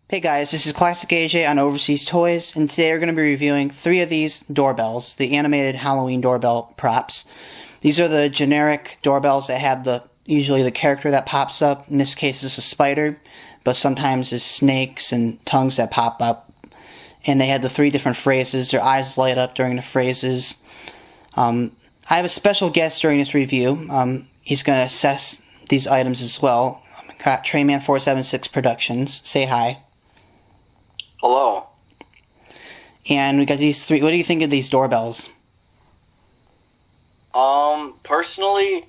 Hey guys, this is Classic AJ on Overseas Toys, and today we're going to be reviewing 3 of these doorbells, the animated Halloween doorbell props. These are the generic doorbells that have usually the character that pops up. In this case it's a spider, but sometimes it's snakes and tongues that pop up. And they have the 3 different phrases. Their eyes light up during the phrases. I have a special guest during this review. He's going to assess these items as well. I've got Trayman476 Productions. Say hi. Hello. And we got these 3. What do you think of these doorbells? Personally,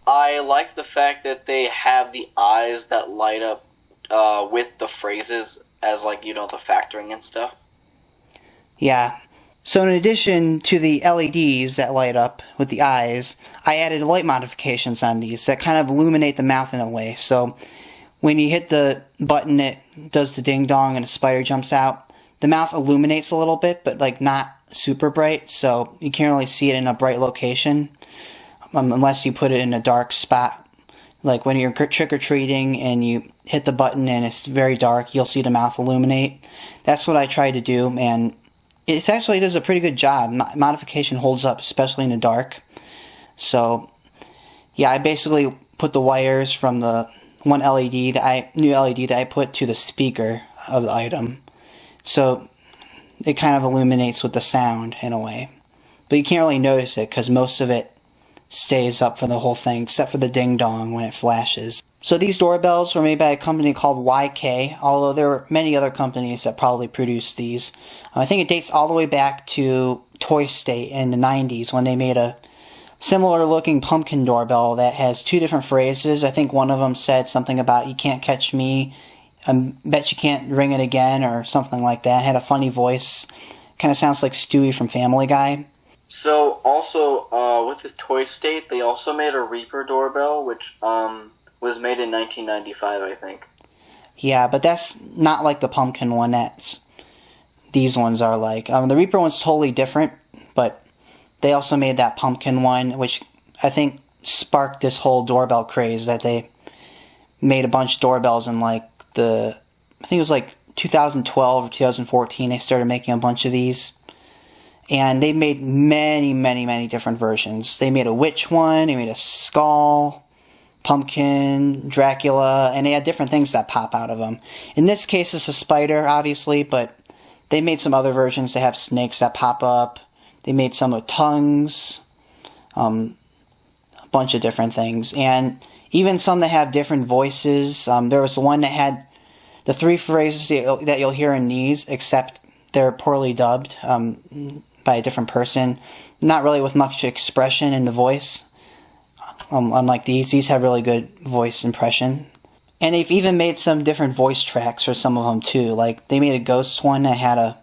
I like the fact that they have the eyes that light up with the phrases as, like, you know, the factoring and stuff. Yeah. So in addition to the LEDs that light up with the eyes, I added light modifications on these that kind of illuminate the mouth in a way. So when you hit the button, it does the ding-dong and a spider jumps out. The mouth illuminates a little bit, but like not super bright, so you can't really see it in a bright location unless you put it in a dark spot. Like when you're trick-or-treating and you hit the button and it's very dark, you'll see the mouth illuminate. That's what I tried to do, and it actually does a pretty good job. Modification holds up, especially in the dark. So yeah, I basically put the wires from the new LED that I put to the speaker of the item. So it kind of illuminates with the sound in a way. But you can't really notice it because most of it stays up for the whole thing, except for the ding-dong when it flashes. So these doorbells were made by a company called YK, although there were many other companies that probably produced these. I think it dates all the way back to Toy State in the 90s when they made a similar looking pumpkin doorbell that has 2 different phrases. I think one of them said something about, "You can't catch me, I bet you can't ring it again," or something like that. It had a funny voice. Kind of sounds like Stewie from Family Guy. So, also, with the Toy State, they also made a Reaper doorbell, which was made in 1995, I think. Yeah, but that's not like the pumpkin one that these ones are like. The Reaper one's totally different, but they also made that pumpkin one, which I think sparked this whole doorbell craze, that they made a bunch of doorbells in I think it was like 2012 or 2014, they started making a bunch of these. And they made many, many, many different versions. They made a witch one, they made a skull, pumpkin, Dracula, and they had different things that pop out of them. In this case, it's a spider, obviously, but they made some other versions that have snakes that pop up. They made some with tongues, a bunch of different things. And even some that have different voices. There was the one that had the 3 phrases that you'll hear in these, except they're poorly dubbed by a different person. Not really with much expression in the voice. Unlike these have really good voice impression. And they've even made some different voice tracks for some of them too. Like they made a ghost one that had a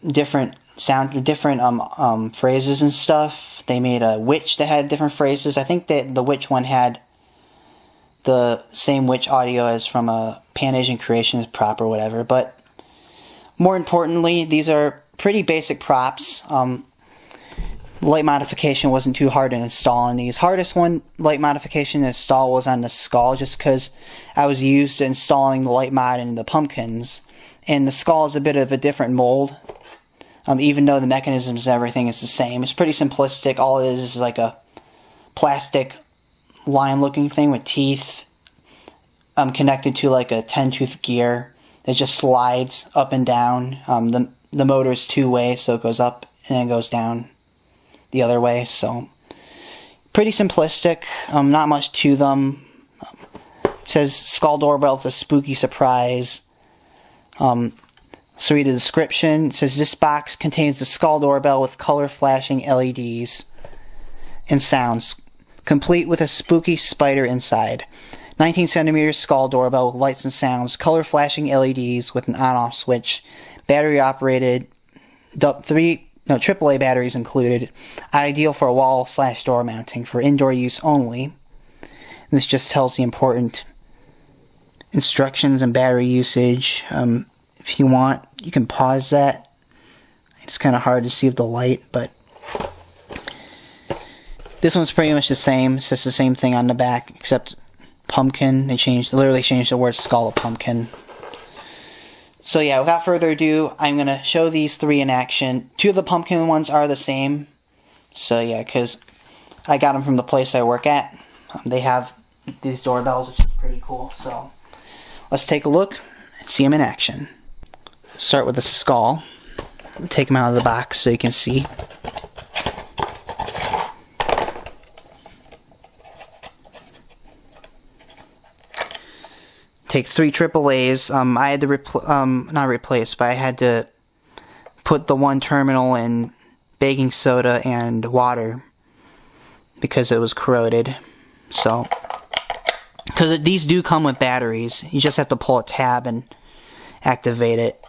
different sound, different phrases and stuff. They made a witch that had different phrases. I think that the witch one had the same witch audio as from a Pan Asian Creations prop or whatever. But more importantly, these are pretty basic props. Light modification wasn't too hard to install on these. Hardest one light modification to install was on the skull, just because I was used to installing the light mod in the pumpkins. And the skull is a bit of a different mold. Even though the mechanisms and everything is the same. It's pretty simplistic. All it is like a plastic line-looking thing with teeth connected to like a 10-tooth gear that just slides up and down. The motor is 2-way, so it goes up and then goes down the other way. So pretty simplistic. Not much to them. It says skull doorbell with a spooky surprise. So read the description. It says this box contains the skull doorbell with color flashing LEDs and sounds, complete with a spooky spider inside. 19 centimeter skull doorbell with lights and sounds, color flashing LEDs with an on-off switch, battery operated, AAA batteries included, ideal for wall/door mounting, for indoor use only. And this just tells the important instructions and battery usage. If you want, you can pause that. It's kind of hard to see with the light, but this one's pretty much the same. It's just the same thing on the back, except pumpkin. They literally changed the word skull to pumpkin. So yeah, without further ado, I'm going to show these 3 in action. 2 of the pumpkin ones are the same. So yeah, because I got them from the place I work at. They have these doorbells, which is pretty cool. So let's take a look and see them in action. Start with the skull. Take them out of the box so you can see. Take 3 AAAs. I had to not replace, but I had to put the one terminal in baking soda and water because it was corroded. So, because these do come with batteries, you just have to pull a tab and activate it.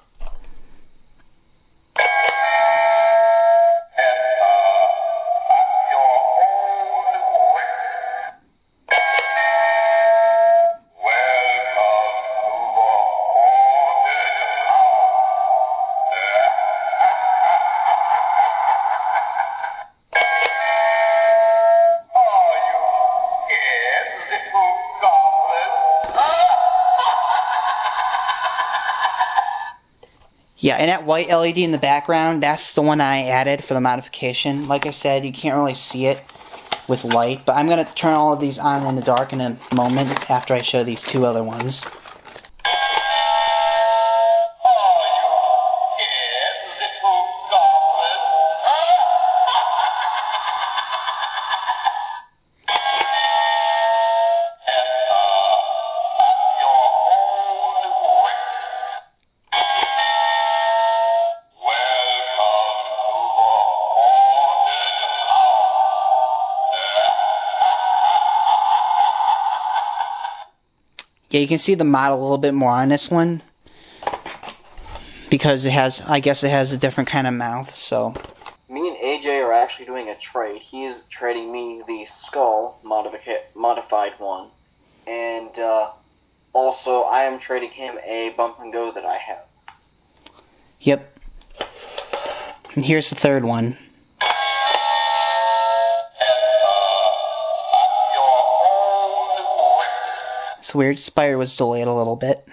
Yeah, and that white LED in the background, that's the one I added for the modification. Like I said, you can't really see it with light, but I'm going to turn all of these on in the dark in a moment after I show these 2 other ones. Yeah, you can see the model a little bit more on this one because it has, I guess it has a different kind of mouth, so. Me and AJ are actually doing a trade. He's trading me the skull modified one, and also I am trading him a bump and go that I have. Yep. And here's the 3rd one. It's weird, Spire was delayed a little bit.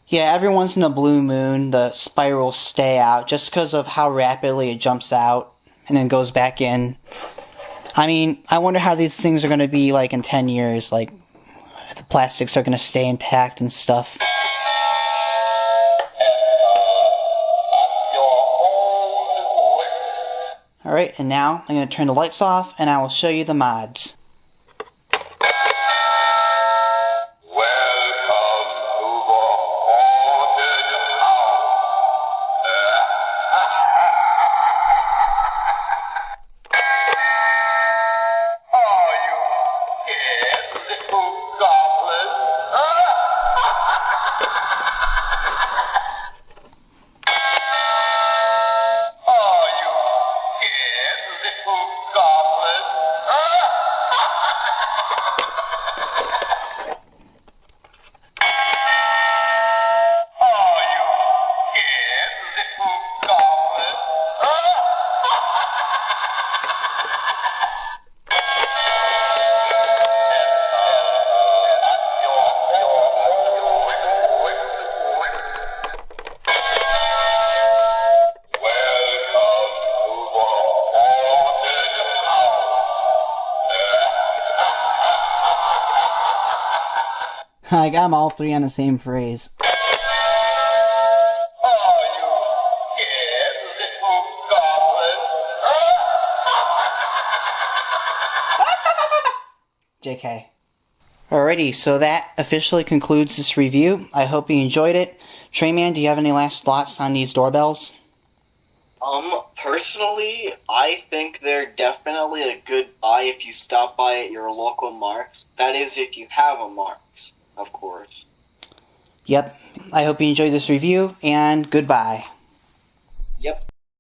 Yeah, every once in a blue moon, the Spire will stay out just because of how rapidly it jumps out and then goes back in. I mean, I wonder how these things are going to be like in 10 years, like if the plastics are going to stay intact and stuff. Alright, and now I'm going to turn the lights off and I will show you the mods. I got them all 3 on the same phrase. JK. Alrighty, so that officially concludes this review. I hope you enjoyed it. Trayman, do you have any last thoughts on these doorbells? Personally, I think they're definitely a good buy if you stop by at your local Marks. That is, if you have a Marks, of course. Yep. I hope you enjoyed this review, and goodbye. Yep.